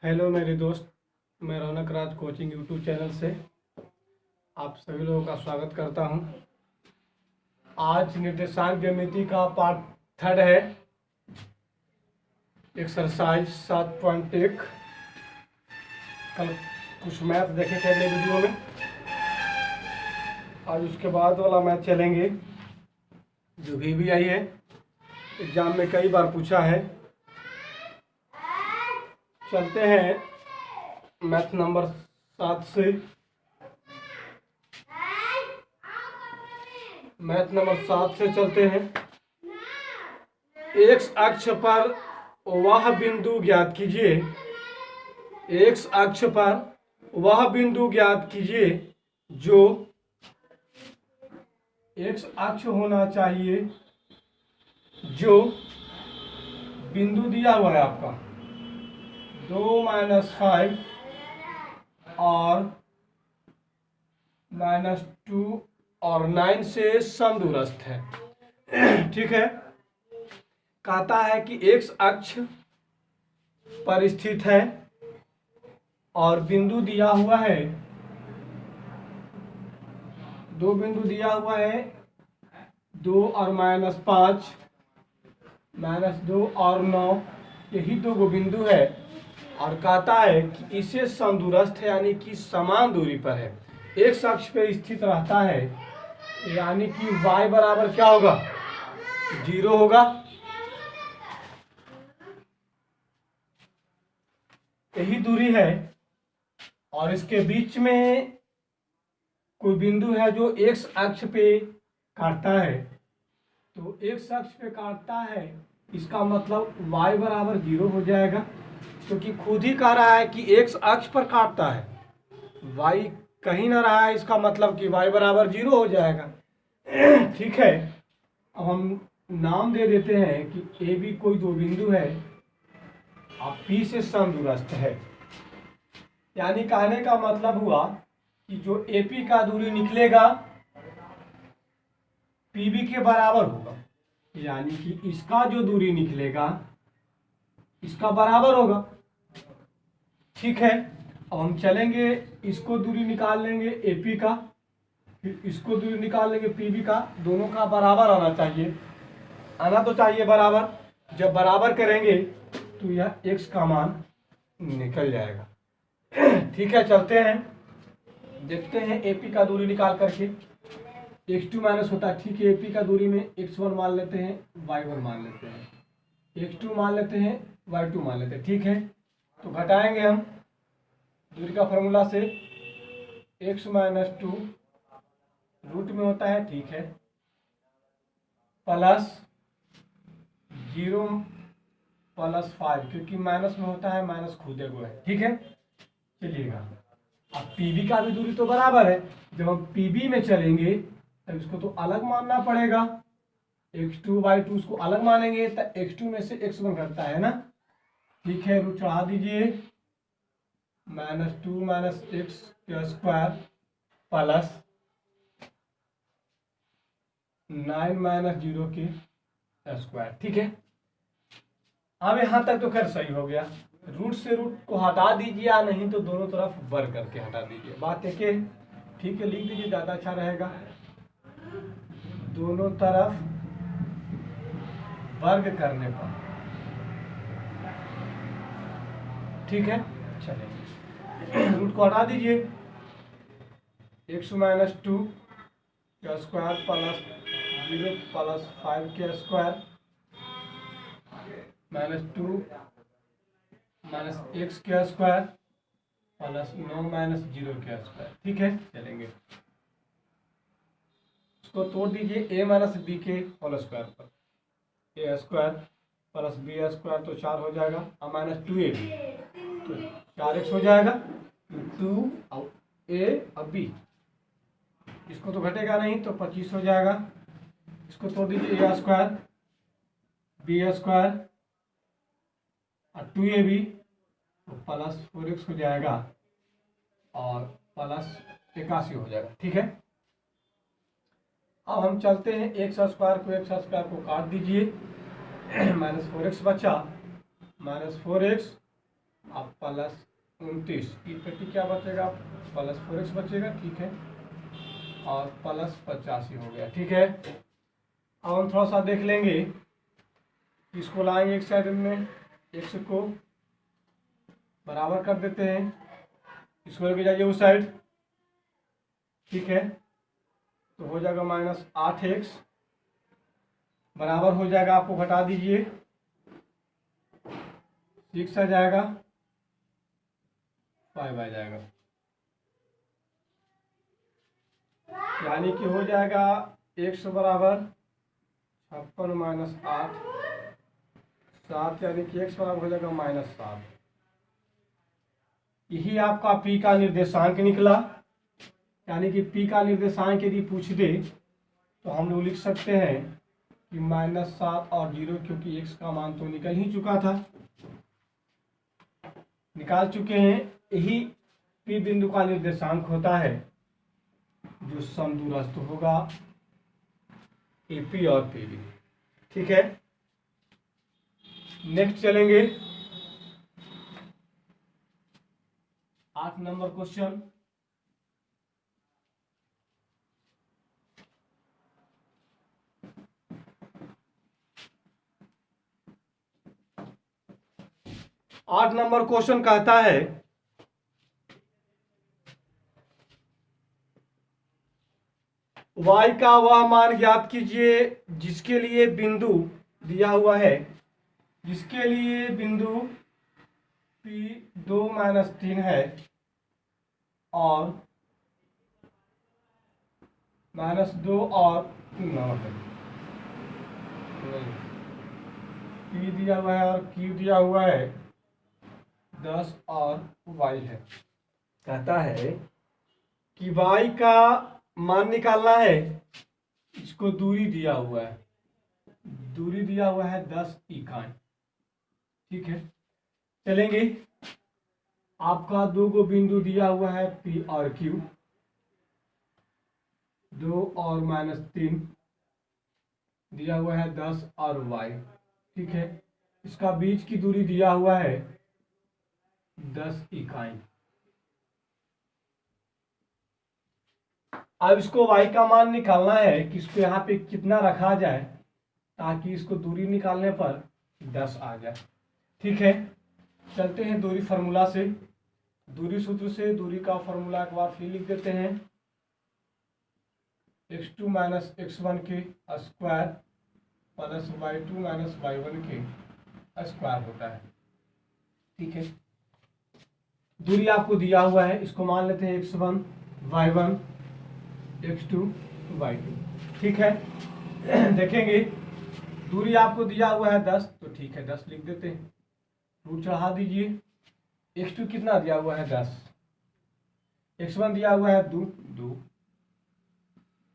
Hello मेरे दोस्त, मैं रौनक राज कोचिंग यूट्यूब चैनल से आप सभी लोगों का स्वागत करता हूं। आज निर्देशांक ज्यामिति का पार्ट थर्ड है, एक्सरसाइज 7.1। कल कुछ मैथ देखे थे अगले वीडियो में, आज उसके बाद वाला मैथ चलेंगे जो भी आई है। एग्जाम में कई बार पूछा है। चलते हैं मैथ नंबर 7 से। मैथ नंबर 7 से चलते हैं। एक्स अक्ष पर वह बिंदु ज्ञात कीजिए। एक्स अक्ष पर वह बिंदु ज्ञात कीजिए जो एक्स अक्ष होना चाहिए जो बिंदु दिया हुआ है आपका 2-5 और -2 और 9 से समदूरस्थ है। ठीक है, कहता है कि एक्स अक्ष पर स्थित है और बिंदु दिया हुआ है, दो बिंदु दिया हुआ है, 2 और -5, -2 और 9, यही दो बिंदु है। और कहता है कि इसे समदूरस्थ है, यानी कि समान दूरी पर है, एक्स अक्ष पे स्थित रहता है, यानी कि y बराबर क्या होगा, 0 होगा। यही दूरी है और इसके बीच में कोई बिंदु है जो एक्स अक्ष पे काटता है। तो एक्स अक्ष पे काटता है, इसका मतलब y बराबर 0 हो जाएगा, क्योंकि खुद ही कह रहा है कि एक्स अक्ष पर काटता है, y कहीं ना रहा है, इसका मतलब कि y बराबर 0 हो जाएगा। ठीक है, अब हम नाम दे देते हैं कि ए बी कोई दो बिंदु है और P से समदूरस्थ है। यानी कहने का मतलब हुआ कि जो AP का दूरी निकलेगा PB के बराबर होगा, यानी कि इसका जो दूरी निकलेगा इसका बराबर होगा। ठीक है, अब हम चलेंगे, इसको दूरी निकाल लेंगे AP का, फिर इसको दूरी निकाल लेंगे PB का, दोनों का बराबर आना चाहिए, आना तो चाहिए बराबर। जब बराबर करेंगे तो यह x का मान निकल जाएगा। ठीक है, चलते हैं, देखते हैं AP का दूरी निकाल करके। x2 माइनस होता है, ठीक है, AP का दूरी में x1 मान लेते हैं, y1 मान लेते हैं, x2 मान लेते हैं, y2 मान लेते हैं। ठीक है, तो घटाएंगे हम दूरी का फॉर्मूला से, x - 2 रूट में होता है, ठीक है, प्लस 0 + 5, क्योंकि माइनस में होता है, माइनस खुद एगो है। ठीक है, चलिएगा, अब पीबी का भी दूरी तो बराबर है, जब हम पीबी में चलेंगे तब इसको तो अलग मानना पड़ेगा, x2 y2 उसको अलग मानेंगे तो x2 में से x1 घटता है ना। ठीक है, रूट चढ़ा दीजिए, -2 - x² प्लस 9 - 0 के स्क्वायर। ठीक है, अब यहाँ तक तो खैर सही हो गया। रूट से रूट को हटा दीजिए, या नहीं तो दोनों तरफ वर्ग करके हटा दीजिए, बात एक है। ठीक है, लिख दीजिए, ज़्यादा अच्छा रहेगा, दोनों तरफ वर्ग करने पर। ठीक है, चलिए रूट को हटा दीजिए, x - 2 का स्क्वायर प्लस 0 + 5 के स्क्वायर -2 - x के स्क्वायर प्लस 9 - 0 के स्क्वायर। ठीक है, चलेंगे, इसको तोड़ दीजिए, a - b के होल स्क्वायर पर, a square plus b square तो 4 हो जाएगा, और -2ab तो 4x हो जाएगा, 2 और a और b, इसको तो घटेगा नहीं तो 25 हो जाएगा। इसको तोड़ दीजिए, a स्क्वायर b स्क्वायर और 2ab तो प्लस 4x हो जाएगा और प्लस 81 हो जाएगा। ठीक है, अब हम चलते हैं, x² को काट दीजिए, -4x बचा, -4x अब प्लस 29, ई पे क्या बचेगा, प्लस 4x बचेगा, ठीक है, और प्लस 85 हो गया, ठीक है। अब हम थोड़ा सा देख लेंगे, इसको लाएंगे एक साइड में, x को बराबर कर देते हैं, इसको लेके जाइए उस साइड, ठीक है, तो हो जाएगा -8x बराबर हो जाएगा, आपको घटा दीजिए 6 आ जाएगा, 5 आ जाएगा, यानी कि हो जाएगा x बराबर 56 - 8 7, यानी कि x बराबर हो जाएगा -7। यही आपका p का निर्देशांक निकला। यानी कि p का निर्देशांक यदि पूछ दे तो हम लोग लिख सकते हैं कि -7 और 0, क्योंकि x का मान तो निकल ही चुका था, निकाल चुके हैं। यही p बिंदु का निर्देशांक होता है जो समदूरस्थ होगा AP और PB, ठीक है। नेक्स्ट चलेंगे 8 नंबर क्वेश्चन। आठ नंबर क्वेश्चन कहता है y का वह मान ज्ञात कीजिए जिसके लिए बिंदु दिया हुआ है, जिसके लिए बिंदु P 2 - 3 है और -2 और 9 है। P दिया हुआ है और Q दिया हुआ है 10 और y है। कहता है कि y का मान निकालना है, इसको दूरी दिया हुआ है, दूरी दिया हुआ है 10 इकाई, ठीक है। चलेंगे, आपका दो गो बिंदु दिया हुआ है P और Q, 2 और -3 दिया हुआ है 10 और y, ठीक है। इसका बीच की दूरी दिया हुआ है 10 इकाई। अब इसको y का मान निकालना है कि इसको यहाँ पे कितना रखा जाए ताकि इसको दूरी निकालने पर 10 आ जाए, ठीक है। चलते हैं दूरी फार्मूला से, दूरी सूत्र से दूरी का फार्मूला एक बार फिर लिख देते हैं, x2 - x1 के स्क्वायर प्लस y2 - y1 के स्क्वायर होता है, ठीक है। दूरी आपको दिया हुआ है, इसको मान लेते हैं x1 y1 x2 y2, ठीक है। देखेंगे दूरी आपको दिया हुआ है 10, तो ठीक है 10 लिख देते हैं, रूट चढ़ा दीजिए। x2 कितना दिया हुआ है 10, x1 दिया हुआ है 2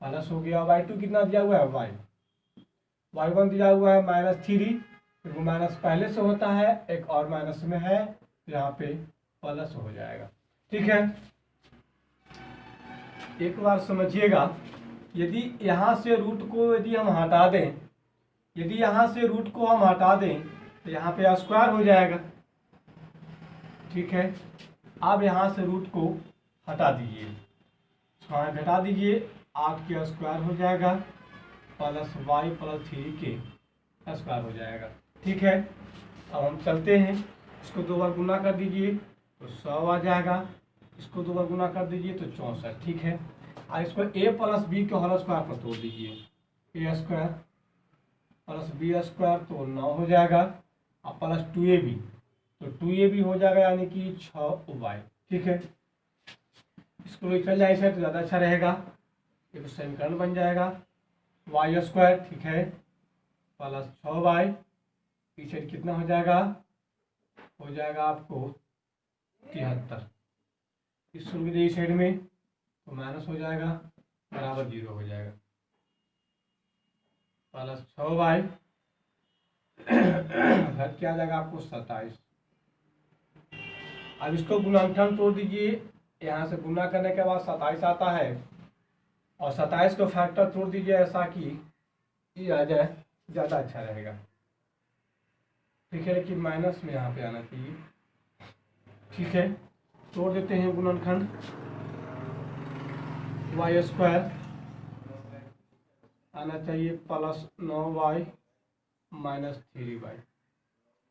प्लस हो गया, y2 कितना दिया हुआ है y1 दिया हुआ है -3, वो माइनस पहले से होता है, एक और माइनस में है, यहाँ पे प्लस हो जाएगा, ठीक है। एक बार समझिएगा, यदि यहाँ से रूट को यदि हम हटा दें, यदि यहाँ से रूट को हम हटा दें तो यहाँ पे स्क्वायर हो जाएगा, ठीक है। अब यहाँ से रूट को हटा दीजिए, स्क्वायर हटा दीजिए, 8 के स्क्वायर हो जाएगा प्लस y + 3 के स्क्वायर हो जाएगा, ठीक है। अब हम चलते हैं, इसको 2 बार गुना कर दीजिए तो 100 आ जाएगा, इसको 2 बार गुना कर दीजिए तो 64, ठीक है। और इसको a + b के होल स्क्वायर पर तोड़ दीजिए, a² + b² तो 9 हो जाएगा, और प्लस 2ab तो 2ab हो जाएगा, यानी कि 6y, ठीक है। इसको निकल जाए इसे तो ज़्यादा अच्छा रहेगा, एक समीकरण बन जाएगा y², ठीक है, प्लस 6y, पीछे कितना हो जाएगा, हो जाएगा आपको 73, इस साइड में तो माइनस हो जाएगा, बराबर 0 हो जाएगा, प्लस 6y घट क्या आ जाएगा आपको 27। अब इसको गुणांकन तोड़ दीजिए, यहाँ से गुना करने के बाद 27 आता है, और 27 को फैक्टर तोड़ दीजिए ऐसा कि ये आ जाए, ज़्यादा अच्छा रहेगा, ठीक है। कि माइनस में यहाँ पे आना चाहिए, ठीक है, तोड़ देते हैं गुणनखंड। वाई स्क्वायर आना चाहिए प्लस 9y माइनस 3y,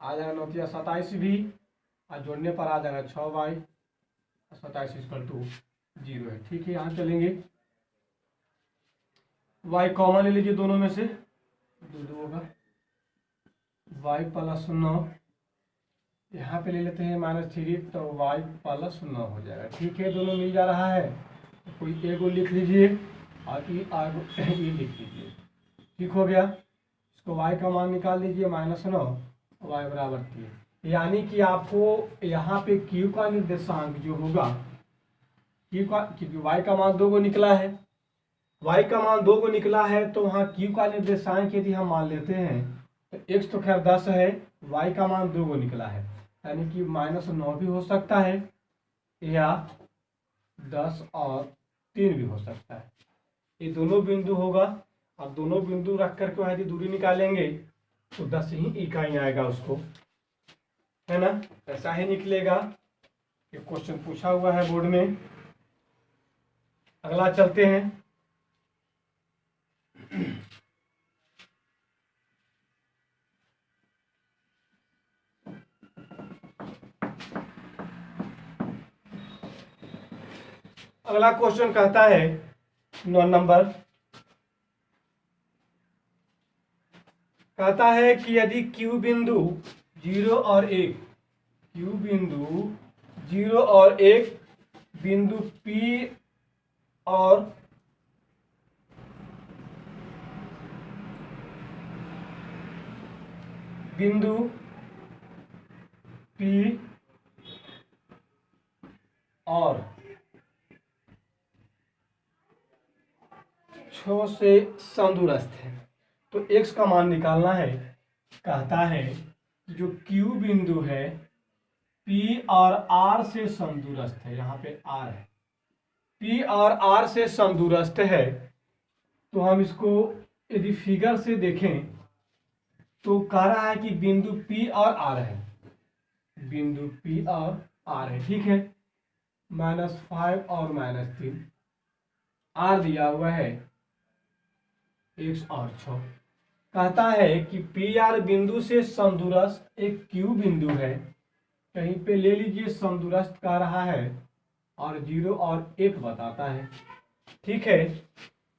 आ जाएगा 9 या 27 भी, और जोड़ने पर आ जाएगा 6y, 27 इक्वल टू 0 है। ठीक है, यहाँ चलेंगे, y कॉमन ले लीजिए दोनों में से, दो होगा, y प्लस 9, यहाँ पे ले लेते हैं -3, तो y प्लस 9 हो जाएगा। ठीक है, दोनों मिल जा रहा है, तो कोई एगो लिख लीजिए और ई लिख लीजिए। ठीक हो गया, इसको y का मान निकाल लीजिए -9, y बराबर 3, यानी कि आपको यहाँ पे q का निर्देशांक जो होगा, q का, क्योंकि y का मान 2 को निकला है, y का मान 2 को निकला है, तो वहाँ q का निर्देशांक यदि हम मान लेते हैं तो x तो खैर 10 है, y का मान 2 को निकला है, यानी कि -9 भी हो सकता है या 10 और 3 भी हो सकता है। ये दोनों बिंदु होगा, अब दोनों बिंदु रख करके यदि दूरी निकालेंगे तो 10 ही इकाई आएगा उसको, है ना, ऐसा ही निकलेगा। ये क्वेश्चन पूछा हुआ है बोर्ड में। अगला चलते हैं, अगला क्वेश्चन कहता है 9 नंबर, कहता है कि यदि Q बिंदु 0 और 1, Q बिंदु 0 और 1 बिंदु P और बिंदु P और छो से समदूरस्थ है, तो x का मान निकालना है। कहता है कि जो Q बिंदु है P और R से समदूरस्थ है, यहाँ पे R है, P और R से समदूरस्थ है, तो हम इसको यदि फिगर से देखें तो कह रहा है कि बिंदु P और R है, बिंदु P और R है। ठीक है, -5 और -3, R दिया हुआ है x और 6। कहता है कि पी आर बिंदु से समदूरस्थ एक Q बिंदु है, कहीं पे ले लीजिए समदूरस्थ कह रहा है, और 0 और 1 बताता है। ठीक है,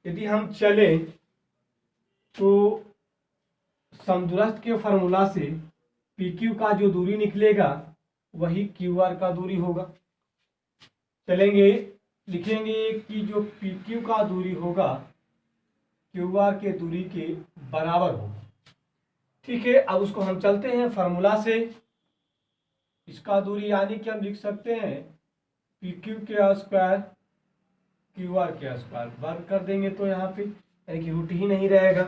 यदि हम चले तो समदूरस्थ के फॉर्मूला से PQ का जो दूरी निकलेगा वही QR का दूरी होगा। चलेंगे, लिखेंगे कि जो PQ का दूरी होगा QR के दूरी के बराबर होगा। ठीक है, अब उसको हम चलते हैं फॉर्मूला से, इसका दूरी यानी कि हम लिख सकते हैं PQ के स्क्वायर QR के स्क्वायर, वर्ग कर देंगे तो यहाँ पे यानी कि रूट ही नहीं रहेगा।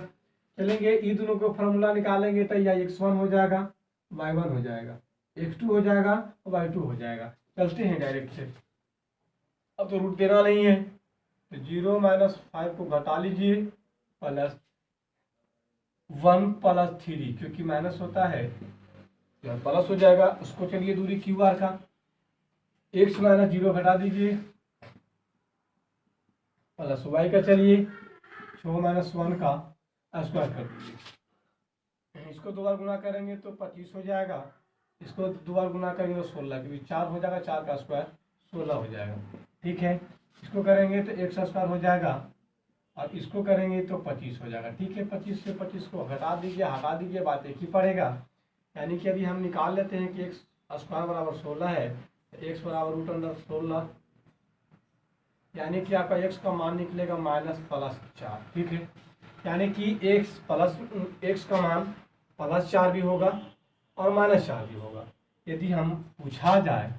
चलेंगे, ये दोनों को फॉर्मूला निकालेंगे तो यह x1 हो जाएगा, y1 हो जाएगा, x2 हो जाएगा, y2 हो जाएगा। चलते हैं डायरेक्ट से, अब तो रूट देना नहीं है, तो 0 - 5 को घटा लीजिए, +1 + 3, क्योंकि माइनस होता है तो प्लस हो जाएगा। उसको चलिए दूरी QR का x - 0 घटा दीजिए, प्लस y का चलिए 6 - 1 का स्क्वायर कर दीजिए। इसको 2 बार गुना करेंगे तो 25 हो जाएगा, इसको 2 बार गुना करेंगे तो 16, क्योंकि 4 हो जाएगा, 4 का स्क्वायर 16 हो जाएगा। ठीक है, इसको करेंगे तो x स्क्वायर हो जाएगा, और इसको करेंगे तो 25 हो जाएगा। ठीक है, 25 से 25 को हटा दीजिए, बात एक ही पड़ेगा। यानी कि यदि हम निकाल लेते हैं कि x स्क्वायर बराबर 16 है, तो x बराबर √16, यानी कि आपका x का मान निकलेगा -+4। ठीक है, यानी कि x का मान +4 भी होगा और -4 भी होगा। यदि हम पूछा जाए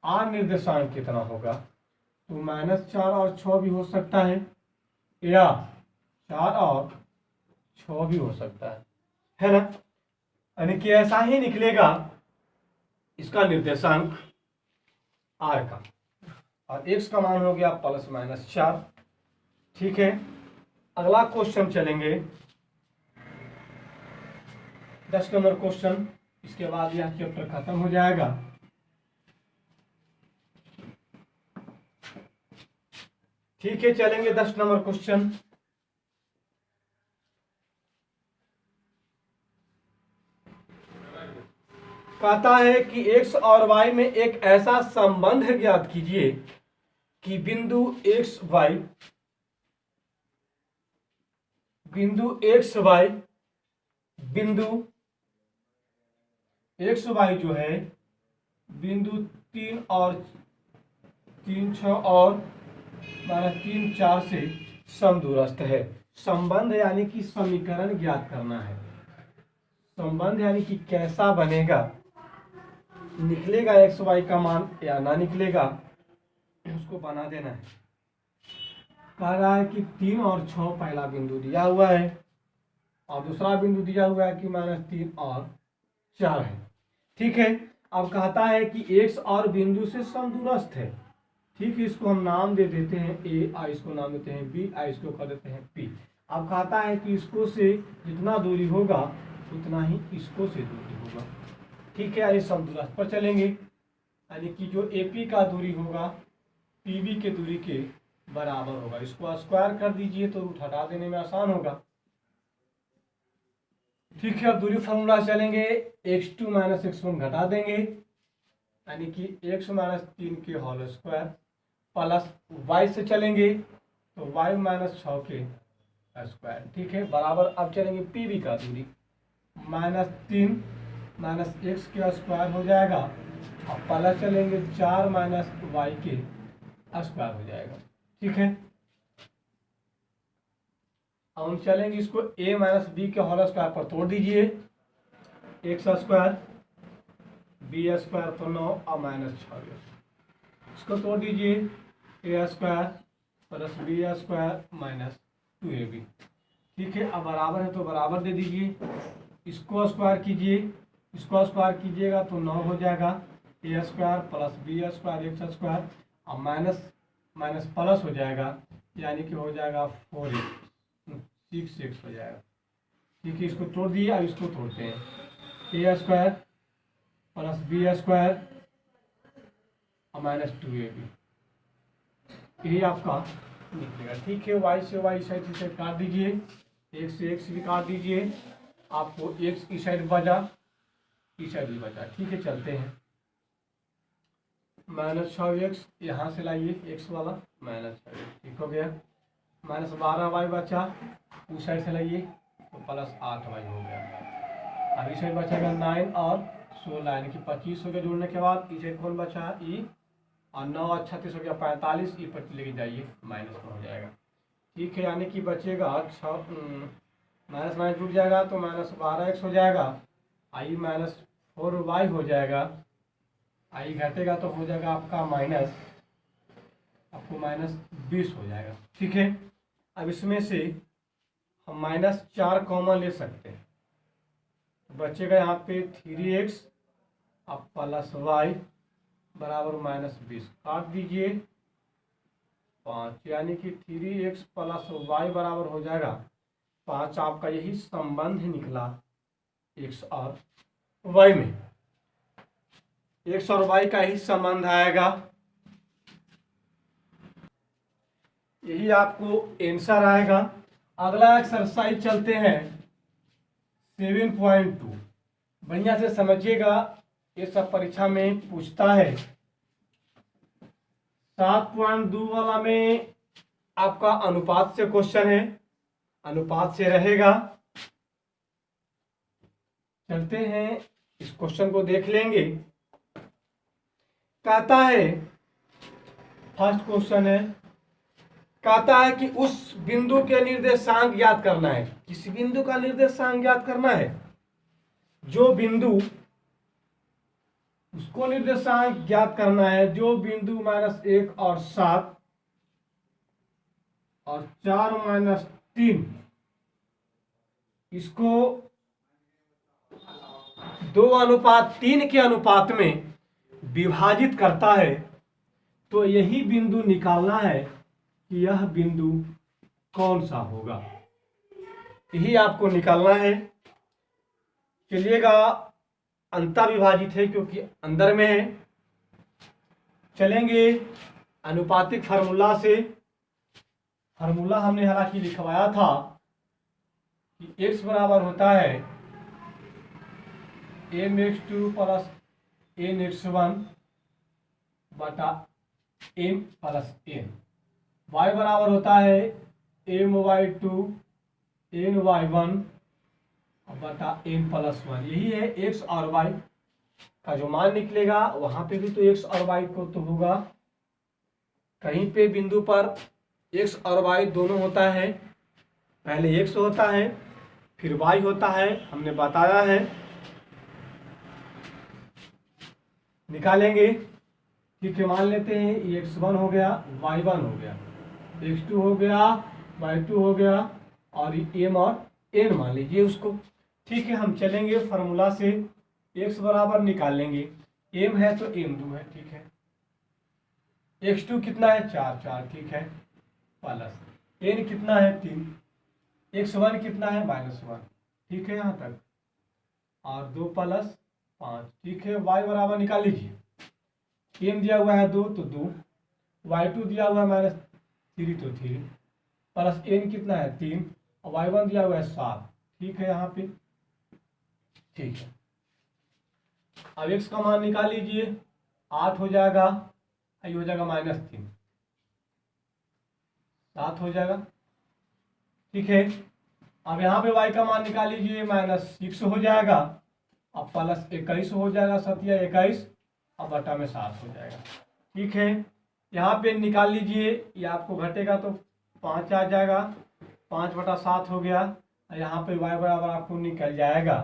r निर्देशांक कितना होगा, तो -4 और 6 भी हो सकता है, या 4 और 6 भी हो सकता है ना, यानी कि ऐसा ही निकलेगा इसका निर्देशांक r का, और x का मान हो गया +-4। ठीक है, अगला क्वेश्चन चलेंगे, 10 नंबर क्वेश्चन, इसके बाद यह चैप्टर खत्म हो जाएगा। ठीक है, चलेंगे 10 नंबर क्वेश्चन। कहता है कि एक्स और वाई में एक ऐसा संबंध ज्ञात कीजिए कि बिंदु एक्स वाई बिंदु एक्स वाई जो है बिंदु 3 और 3 6 और 3 4 से समदूरस्थ है। संबंध यानी कि समीकरण ज्ञात करना है। संबंध यानी कि कैसा बनेगा, निकलेगा एक्स वाई का मान या ना निकलेगा, उसको बना देना है। कह रहा है कि 3 और 6 पहला बिंदु दिया हुआ है और दूसरा बिंदु दिया हुआ है कि -3 और 4 है। ठीक है, अब कहता है कि एक्स और बिंदु से समदूरस्थ है। ठीक है, इसको हम नाम दे देते हैं ए, और इसको नाम देते हैं बी, और इसको कर देते हैं पी। अब कहता है कि इसको से जितना दूरी होगा उतना ही इसको से दूरी होगा। ठीक है, यानी समदूरस्थ पर चलेंगे, यानी कि जो एपी का दूरी होगा पीबी के दूरी के बराबर होगा। इसको स्क्वायर कर दीजिए तो रूट हटा देने में आसान होगा। ठीक है, अब दूरी फॉर्मूला चलेंगे, x2 - x1 घटा देंगे, यानी कि x - 3 के होल स्क्वायर प्लस y से चलेंगे तो y - 6 के स्क्वायर। ठीक है, बराबर अब चलेंगे पीबी का दूरी -3 - x के स्क्वायर हो जाएगा और प्लस चलेंगे 4 - y के स्क्वायर हो जाएगा। ठीक है, अब हम चलेंगे इसको a - b के होल स्क्वायर पर तोड़ दीजिए, एक्स स्क्वायर बी स्क्वायर तो 9 और -6, इसको तोड़ दीजिए a square plus B square -2ab। ठीक है, अब बराबर है तो बराबर दे दीजिए, इसको स्क्वायर कीजिए, इसको स्क्वायर कीजिएगा तो 9 हो जाएगा, a square plus B square X square और माइनस माइनस प्लस हो जाएगा, यानी कि हो जाएगा 4x 6x हो जाएगा। ठीक है, इसको तोड़ दिए, अब इसको तोड़ते हैं, a square plus B square और -2ab, यही आपका निकलेगा। ठीक है, y से y साइड से काट दीजिए, x से x भी काट दीजिए, आपको x की साइड बचा, इस साइड भी बचा। ठीक है, चलते हैं, -6x यहाँ से लाइए x वाला -6x, ठीक हो गया, -12y बचा, उस साइड से लाइए तो +8y हो गया। अब इस साइड बचेगा 9 और 16, यानी कि 25 हो गया जोड़ने के बाद। इस साइड कौन बचा ई, और 9 और 36 हो गया 45, ई पर लेके जाइए माइनस में हो जाएगा। ठीक है, यानी कि बचेगा माइनस माइनस जुड़ जाएगा तो -12x हो जाएगा, आई -4y हो जाएगा, आई घटेगा तो हो जाएगा आपका आपको -20 हो जाएगा। ठीक है, अब इसमें से हम -4 कॉमन ले सकते हैं, बचेगा यहाँ पे 3x अब प्लस y बराबर -20, काट दीजिए 5, यानी कि 3x प्लस y बराबर हो जाएगा 5। आपका यही संबंध निकला x और y में, x और y का ही संबंध आएगा, यही आपको आंसर आएगा। अगला एक्सरसाइज चलते हैं 7.2, बढ़िया से समझिएगा, ये सब परीक्षा में पूछता है। 7.2 वाला में आपका अनुपात से क्वेश्चन है, अनुपात से रहेगा। चलते हैं, इस क्वेश्चन को देख लेंगे। कहता है, फर्स्ट क्वेश्चन है, कहता है कि उस बिंदु के निर्देशांक ज्ञात करना है। किस बिंदु का निर्देशांक ज्ञात करना है? जो बिंदु, उसको निर्देशांक ज्ञात करना है जो बिंदु -1 और 7 और 4 -3 इसको 2:3 के अनुपात में विभाजित करता है, तो यही बिंदु निकालना है कि यह बिंदु कौन सा होगा, यही आपको निकालना है। चलिएगा, अंतर विभाजित है क्योंकि अंदर में है। चलेंगे अनुपातिक फार्मूला से, फार्मूला हमने हालांकि लिखवाया था कि x बराबर होता है mx2 प्लस nx1 बटा m प्लस n। y बराबर होता है my2 ny1 बटा m प्लस 1। यही है x और y का जो मान निकलेगा। वहां पे भी तो x और y को तो होगा, कहीं पे बिंदु पर x और y दोनों होता है। पहले x होता है फिर y होता है, हमने बताया है। निकालेंगे, ठीक है। मान लेते हैं ये x1 हो गया, y1 हो गया, x2 हो गया, y2 हो गया, और ये m और n मान लीजिए उसको। ठीक है, हम चलेंगे फार्मूला से x बराबर निकाल लेंगे। m है तो m2 है, ठीक है। x2 कितना है 4 4, ठीक है, प्लस n कितना है 3, x1 कितना है -1, ठीक है यहाँ तक, और 2 प्लस 5, ठीक है। y बराबर निकाल लीजिए। m दिया हुआ है 2 तो 2, y2 दिया हुआ है -3 तो 3, प्लस n कितना है 3, और y1 दिया हुआ है 7, ठीक है यहाँ पे, ठीक है। अब x का मान निकाल लीजिए, 8 हो जाएगा, ये हो जाएगा -3, 7 हो जाएगा, ठीक है। अब यहाँ पे y का मान निकाल लीजिए, -6 हो जाएगा, अब प्लस 21 हो जाएगा, 7 या 21, अब बटा में 7 हो जाएगा, ठीक है। यहाँ पे निकाल लीजिए, ये आपको घटेगा तो 5 आ जाएगा, 5 बटा 7 हो गया। यहाँ पे y बराबर आपको निकल जाएगा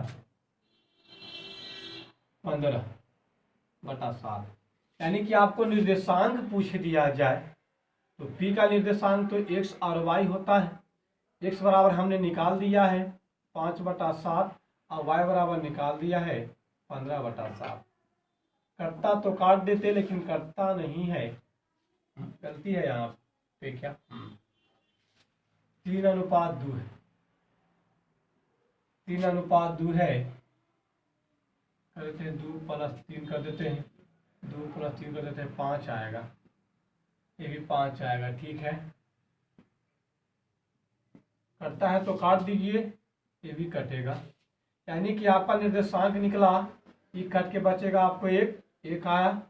15 बटा 7। यानी कि आपको निर्देशांक पूछ दिया जाए तो p का निर्देशांक तो x और y होता है। x बराबर हमने निकाल दिया है 5 बटा 7, और y बराबर निकाल दिया है 15 बटा 7। करता तो काट देते, लेकिन करता नहीं है, गलती है यहाँ पे। क्या 3:2 है, 3:2 है, कर देते हैं 2 प्लस 3 कर देते हैं, 2 प्लस 3 कर देते हैं, 5 आएगा, ये भी 5 आएगा, ठीक है। कटता है तो काट दीजिए, ये भी कटेगा। यानी कि आपका निर्देशांक निकला, ये कट के बचेगा आपको एक आया,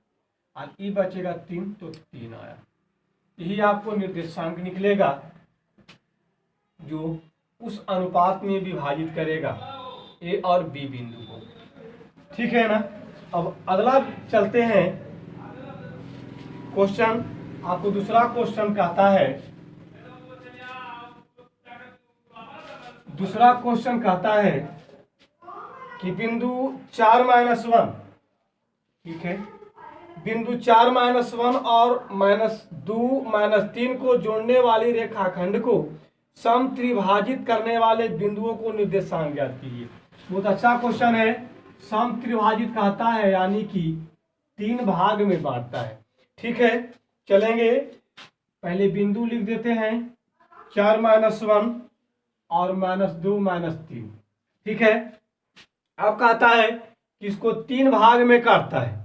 और ई बचेगा 3 तो 3 आया। यही आपको निर्देशांक निकलेगा जो उस अनुपात में विभाजित करेगा ए और बी बिंदु को, ठीक है ना। अब अगला चलते हैं क्वेश्चन। आपको दूसरा क्वेश्चन कहता है, दूसरा क्वेश्चन कहता है कि बिंदु 4-1, ठीक है, बिंदु 4-1 और -2 -3 को जोड़ने वाली रेखाखंड को सम त्रिभाजित करने वाले बिंदुओं को निर्देशांक ज्ञात कीजिए। बहुत अच्छा क्वेश्चन है। सम त्रिभाजित कहता है यानी कि 3 भाग में बांटता है, ठीक है। चलेंगे, पहले बिंदु लिख देते हैं 4-1 और -2 -3, ठीक है। अब कहता है कि इसको 3 भाग में काटता है,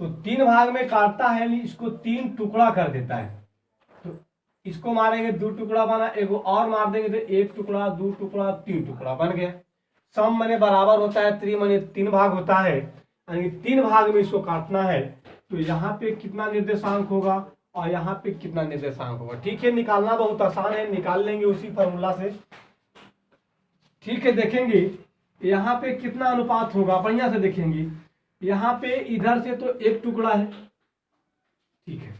तो 3 भाग में काटता है, इसको 3 टुकड़ा कर देता है। तो इसको मारेंगे 2 टुकड़ा बना, एगो और मार देंगे तो 1 टुकड़ा, 2 टुकड़ा, 3 टुकड़ा बन गया। सम माने बराबर होता है, त्रि माने 3 भाग होता है, यानी 3 भाग में इसको काटना है। तो यहाँ पे कितना निर्देशांक होगा और यहाँ पे कितना निर्देशांक होगा, ठीक है। निकालना बहुत आसान है, निकाल लेंगे उसी फॉर्मूला से, ठीक है। देखेंगे यहाँ पे कितना अनुपात होगा, बढ़िया से देखेंगे। यहाँ पे इधर से तो 1 टुकड़ा है, ठीक है,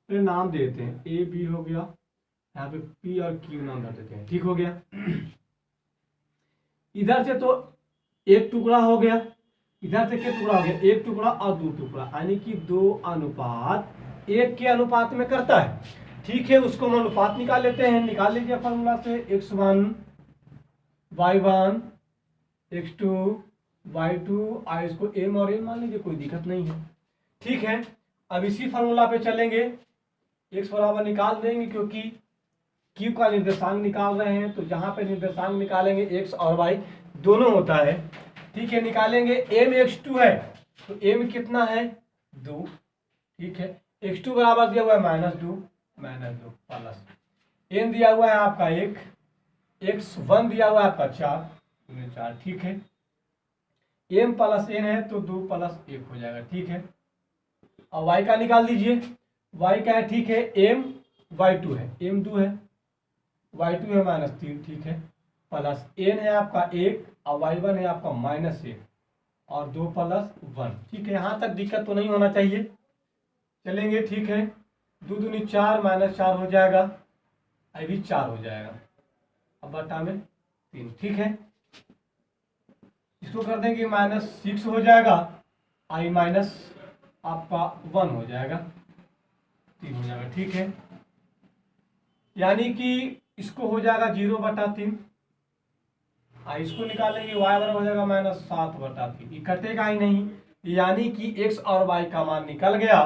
तो नाम देते हैं ए बी हो गया, यहाँ पे पी और क्यू नाम दे देते हैं, ठीक हो गया। इधर से तो 1 टुकड़ा हो गया, इधर से क्या टुकड़ा हो गया, 1 टुकड़ा और 2 टुकड़ा, यानी कि 2:1 के अनुपात में करता है, ठीक है। उसको हम अनुपात निकाल लेते हैं। निकाल लीजिए फॉर्मूला से, x1 y1 x2 y2, और इसको m और n मान लीजिए, कोई दिक्कत नहीं है, ठीक है। अब इसी फॉर्मूला पे चलेंगे, x बराबर निकाल देंगे क्योंकि q का निर्देशांक निकाल रहे हैं, तो जहां पे निर्देशांक निकालेंगे x और y दोनों होता है, ठीक है। निकालेंगे m x2 है, तो m कितना है 2, ठीक है। x2 बराबर दिया हुआ है -2 प्लस n दिया हुआ है आपका 1, x1 दिया हुआ है आपका 4, ठीक है। m प्लस n है तो 2 प्लस 1 हो जाएगा, ठीक है। और y का निकाल दीजिए, y का है, ठीक है, m y2 है, m 2 है, y2 है -3, ठीक है, प्लस n है आपका 1 और y1 है आपका -1 और 2 प्लस 1, ठीक है। यहाँ तक दिक्कत तो नहीं होना चाहिए, चलेंगे, ठीक है। 2 दूनी 4 -4 हो जाएगा, अभी 4 हो जाएगा, अब बटा में 3, ठीक है। इसको कर देंगे -6 हो जाएगा, i माइनस आपका 1 हो जाएगा, 3 हो जाएगा, ठीक है। यानी कि इसको हो जाएगा 0/3, इसको निकालेंगे y बराबर हो जाएगा -7/3, ये कटेगा ही नहीं, यानी कि x और y का मान निकल गया।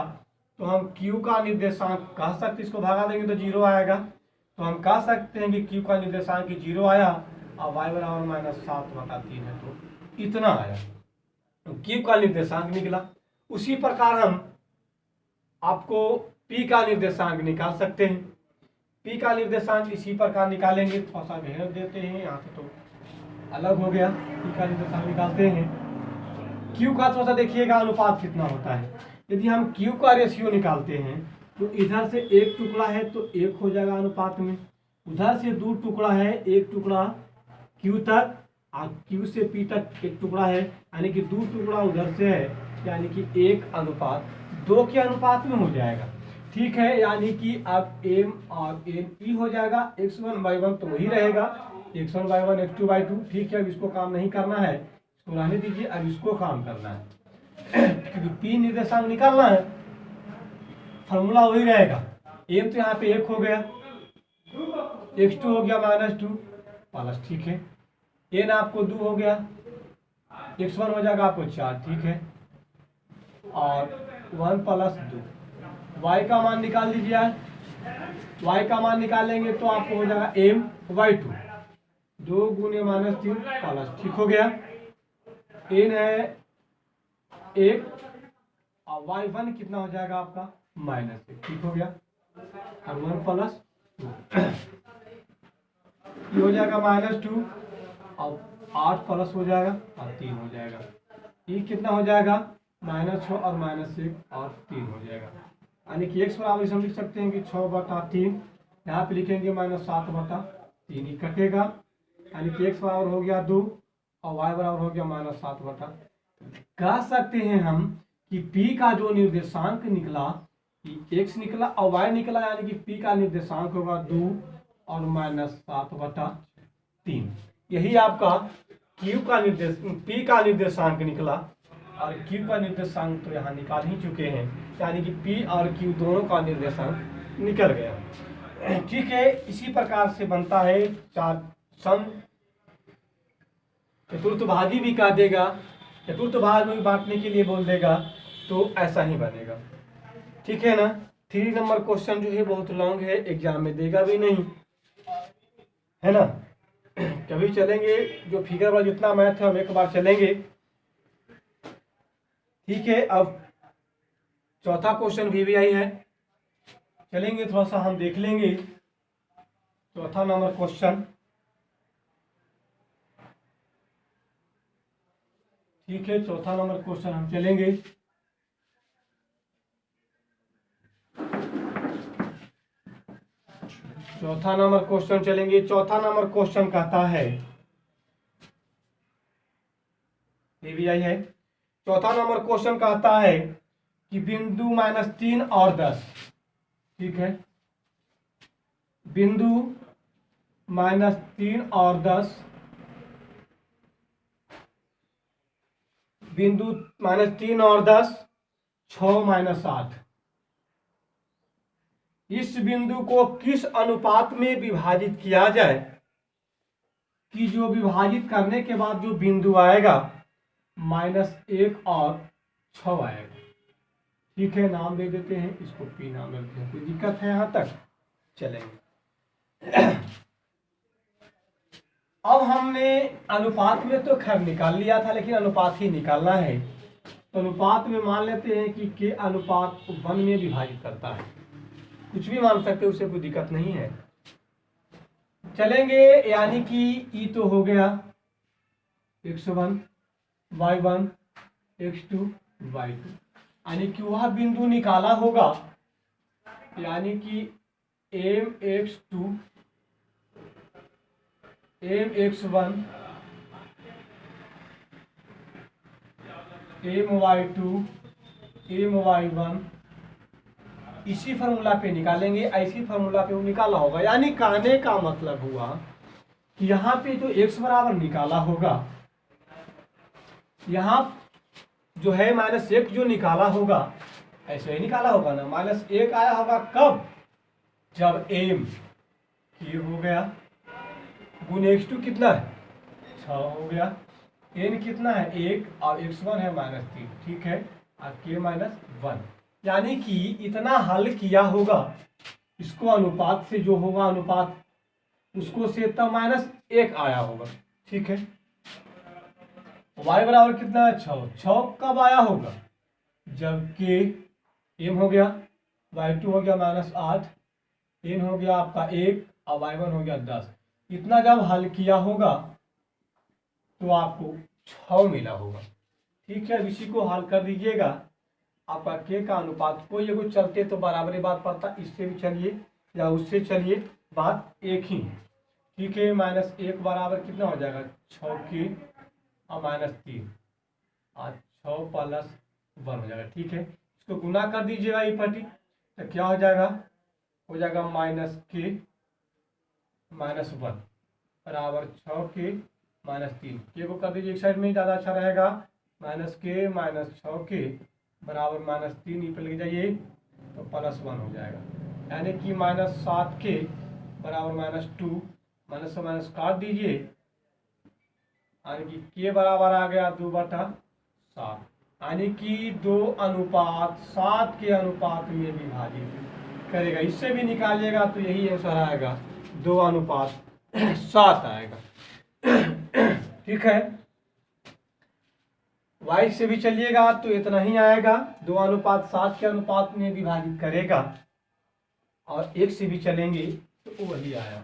तो हम q का निर्देशांक कह सकते, इसको भगा देंगे तो 0 आएगा, तो हम कह सकते हैं कि q का निर्देशांक 0 आया और y बराबर -7/3 है, तो इतना आया, तो q का निर्देशांक निकला। उसी प्रकार हम आपको p का निर्देशांक निकाल सकते हैं। p का निर्देशांक इसी प्रकार निकालेंगे, थोड़ा सा मेहनत देते हैं, यहाँ से तो अलग हो गया, p का निर्देशांक निकालते हैं। q का थोड़ा सा देखिएगा अनुपात कितना होता है। यदि हम q का रेशियो निकालते हैं तो इधर से एक टुकड़ा है तो 1 हो जाएगा अनुपात में, उधर से 2 टुकड़ा है, एक टुकड़ा q तक और q से p तक एक टुकड़ा है, यानी कि 2 टुकड़ा उधर से है, यानी कि 1:2 के अनुपात में हो जाएगा, ठीक है। यानी कि अब m और n हो जाएगा, x1/1 तो वही रहेगा, x1/1 x2/2, ठीक है। अब इसको काम नहीं करना है, इसको रहने दीजिए, अब इसको काम करना है क्योंकि p निर्देशांक निकालना है, फॉर्मूला वही रहेगा। m तो यहाँ पे 1 हो गया, x2 हो गया -2 प्लस, ठीक है, n आपको 2 हो गया, x1 हो जाएगा आपको 4, ठीक है, और 1 + 2, y का मान निकाल दीजिए। y का मान निकालेंगे तो आपको हो जाएगा m y2, 2 × -3 प्लस, ठीक हो गया, n है 1 और y1 कितना हो जाएगा आपका -1, ठीक हो गया, और 1 + 2 ये हो जाएगा -2 और 8 प्लस हो जाएगा और 3 हो जाएगा, ये कितना हो जाएगा -6 और -1 और 3 हो जाएगा, यानी कि x बराबर हम लिख सकते हैं कि 6/3, यहाँ पे लिखेंगे -7/3, ही कटेगा, यानी कि x बराबर हो गया 2 और y बराबर हो गया -7/3। कह सकते हैं हम कि p का जो निर्देशांक निकला, x निकला और y निकला, यानी कि p का निर्देशांक होगा 2 और -7/3। यही आपका q का p का निर्देशांक निकला, और q का निर्देशांक तो यहाँ निकाल ही चुके हैं, यानी कि p और q दोनों का निर्देशांक निकल गया, ठीक है। इसी प्रकार से बनता है चतुर्थभागी भी कह देगा, चतुर्थ भाग में बांटने के लिए बोल देगा, तो ऐसा ही बनेगा, ठीक है ना। 3 नंबर क्वेश्चन जो है बहुत लॉन्ग है, एग्जाम में देगा भी नहीं, है ना। कभी चलेंगे जो फिगर वाला जितना मैथ है हम एक बार चलेंगे, ठीक है। अब चौथा क्वेश्चन भी आई है, चलेंगे थोड़ा सा हम देख लेंगे चौथा नंबर क्वेश्चन, ठीक है। चौथा नंबर क्वेश्चन हम चलेंगे, चौथा नंबर क्वेश्चन चलेंगे। चौथा नंबर क्वेश्चन कहता है, ये भी आई है, चौथा नंबर क्वेश्चन कहता है कि बिंदु -3 और 10, ठीक है, बिंदु -3 और 10, बिंदु -3 और 10, 6 - 8, इस बिंदु को किस अनुपात में विभाजित किया जाए कि जो विभाजित करने के बाद जो बिंदु आएगा -1 और 6 आएगा, ठीक है। नाम दे देते हैं इसको, P नाम देते हैं, कोई दिक्कत है यहाँ तक, चलेंगे। अब हमने अनुपात में तो खैर निकाल लिया था, लेकिन अनुपात ही निकालना है, तो अनुपात में मान लेते हैं कि k अनुपात 1 में विभाजित करता है, कुछ भी मान सकते हैं, उससे कोई दिक्कत नहीं है, चलेंगे, यानी कि ई तो हो गया x1 y1 x2 y2, यानी कि वह बिंदु निकाला होगा, यानी कि mx2 mx1 my2 my1, इसी फार्मूला पे निकालेंगे, ऐसी फार्मूला पे वो निकाला होगा। यानी कहने का मतलब हुआ कि यहाँ पे जो x बराबर निकाला होगा, यहाँ जो है -1 जो निकाला होगा, ऐसे ही निकाला होगा ना, -1 आया होगा कब, जब m k हो गया गुण x2 कितना है 6 हो गया, n कितना है 1 और x1 है -3, ठीक है, और k -1, यानी कि इतना हल किया होगा, इसको अनुपात से जो होगा अनुपात उसको से तब -1 आया होगा, ठीक है। y बराबर कितना है 6 कब आया होगा, जबकि m हो गया, y2 हो गया -8, n हो गया आपका 1 और y1 हो गया 10, इतना जब हल किया होगा तो आपको 6 मिला होगा, ठीक है। इसी को हल कर दीजिएगा, आपका k का अनुपात कोई एगो चलते तो बराबरी बात पड़ता, इससे भी चलिए या उससे चलिए, बात एक ही है, ठीक है। -1 बराबर कितना हो जाएगा 6k और -3 और 6 + 1 हो जाएगा, ठीक है। इसको गुना कर दीजिएगा ई पट्टी, तो क्या हो जाएगा -k -1 बराबर 6k -3, के को कर दीजिए एक साइड में, ज़्यादा अच्छा रहेगा, -k -6k बराबर -3, ई पे लेके जाइए तो +1 हो जाएगा, यानी कि -7k बराबर -2, माइनस से माइनस काट दीजिए, यानी कि के बराबर आ गया 2/7, यानी कि 2:7 के अनुपात में विभाजित करेगा। इससे भी निकालिएगा तो यही आंसर आएगा, 2:7 आएगा, ठीक है। y से भी चलिएगा तो इतना ही आएगा, 2:7 के अनुपात में विभाजित करेगा, और 1 से भी चलेंगे तो वही आया,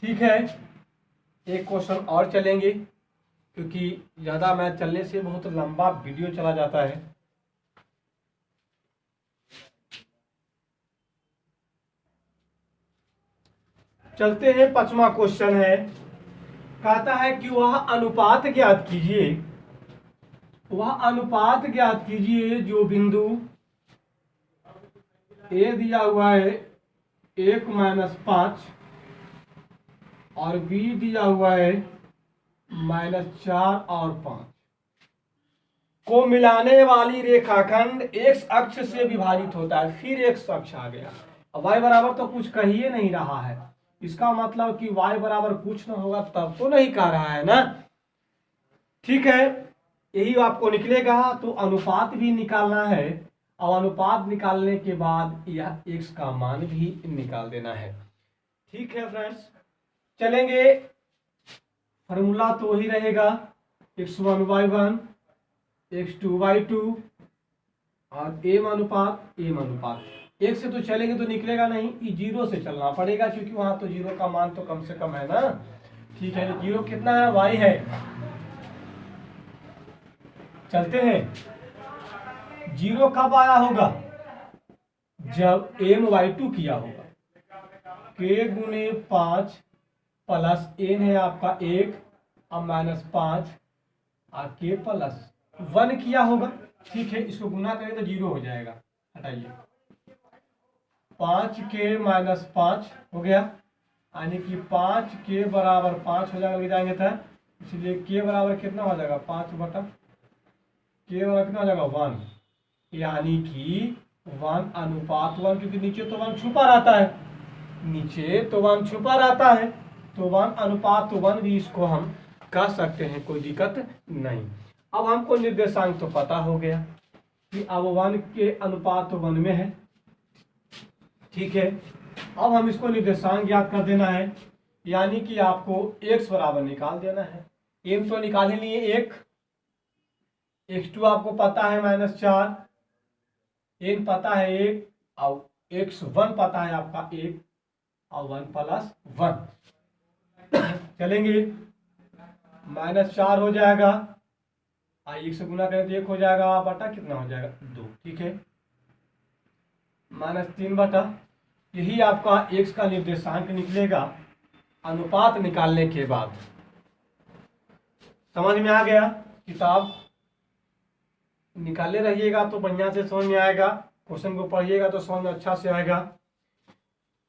ठीक है। एक क्वेश्चन और चलेंगे, क्योंकि ज़्यादा मैथ चलने से बहुत लंबा वीडियो चला जाता है। चलते हैं, 5वां क्वेश्चन है, कहता है कि वह अनुपात ज्ञात कीजिए, वह अनुपात ज्ञात कीजिए जो बिंदु ए दिया हुआ है 1 - 5 और बी दिया हुआ है -4 और 5 को मिलाने वाली रेखाखंड x अक्ष से विभाजित होता है। फिर x अक्ष आ गया, अब y बराबर तो कुछ कहिए नहीं रहा है, इसका मतलब कि y बराबर कुछ ना होगा तब तो नहीं कह रहा है ना, ठीक है। यही आपको निकलेगा, तो अनुपात भी निकालना है, और अनुपात निकालने के बाद यह x का मान भी निकाल देना है, ठीक है फ्रेंड्स। चलेंगे, फार्मूला तो वही रहेगा, x1 y1 x2 y2 और m अनुपात, एक से तो चलेंगे तो निकलेगा नहीं, ये 0 से चलना पड़ेगा, क्योंकि वहां तो 0 का मान तो कम से कम है ना, ठीक है। 0 कितना है y है, चलते हैं। 0 कब आया होगा, जब my2 किया होगा, k गुने 5 प्लस n है आपका 1 और -5 और k + 1 किया होगा, ठीक है। इसको गुना करें तो 0 हो जाएगा, हटाइए, 5k - 5 हो गया, यानी कि 5k बराबर 5 हो जाएगा, लग जाएंगे था, इसलिए k बराबर कितना हो जाएगा 5 बटा k बराबर कितना हो जाएगा 1, यानी कि 1:1, क्योंकि नीचे तो 1 छुपा रहता है, नीचे तो 1 छुपा रहता है, तो 1:1 भी इसको हम कह सकते हैं, कोई दिक्कत नहीं। अब हमको निर्देशांक तो पता हो गया कि अब 1 के अनुपात 1 में है, ठीक है। अब हम इसको निर्देशांक ज्ञात कर देना है, यानी कि आपको x बराबर निकाल देना है, m तो निकाल ही लिए 1, x2 आपको पता है -4, n पता है 1 और x1 पता है आपका 1 और 1 + 1, चलेंगे, -4 हो जाएगा, 1 से गुना करें तो 1 हो जाएगा, बटा कितना हो जाएगा 2। ठीक है, -3 बटा, यही आपका x का निर्देशांक निकलेगा अनुपात निकालने के बाद। समझ में आ गया? किताब निकाले रहिएगा तो बढ़िया से समझ में आएगा, क्वेश्चन को पढ़िएगा तो समझ में अच्छा से आएगा।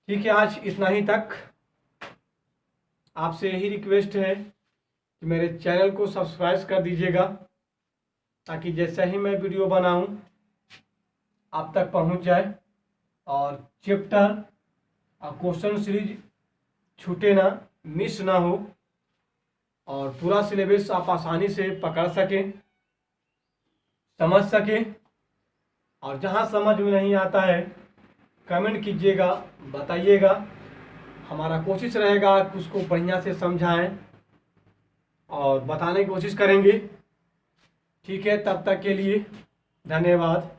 ठीक है, आज इतना ही तक। आपसे यही रिक्वेस्ट है कि मेरे चैनल को सब्सक्राइब कर दीजिएगा, ताकि जैसे ही मैं वीडियो बनाऊं आप तक पहुंच जाए और चैप्टर और क्वेश्चन सीरीज छूटे ना, मिस ना हो, और पूरा सिलेबस आप आसानी से पकड़ सकें, समझ सकें। और जहां समझ में नहीं आता है कमेंट कीजिएगा, बताइएगा, हमारा कोशिश रहेगा कि उसको बढ़िया से समझाएं और बताने की कोशिश करेंगे। ठीक है, तब तक के लिए धन्यवाद।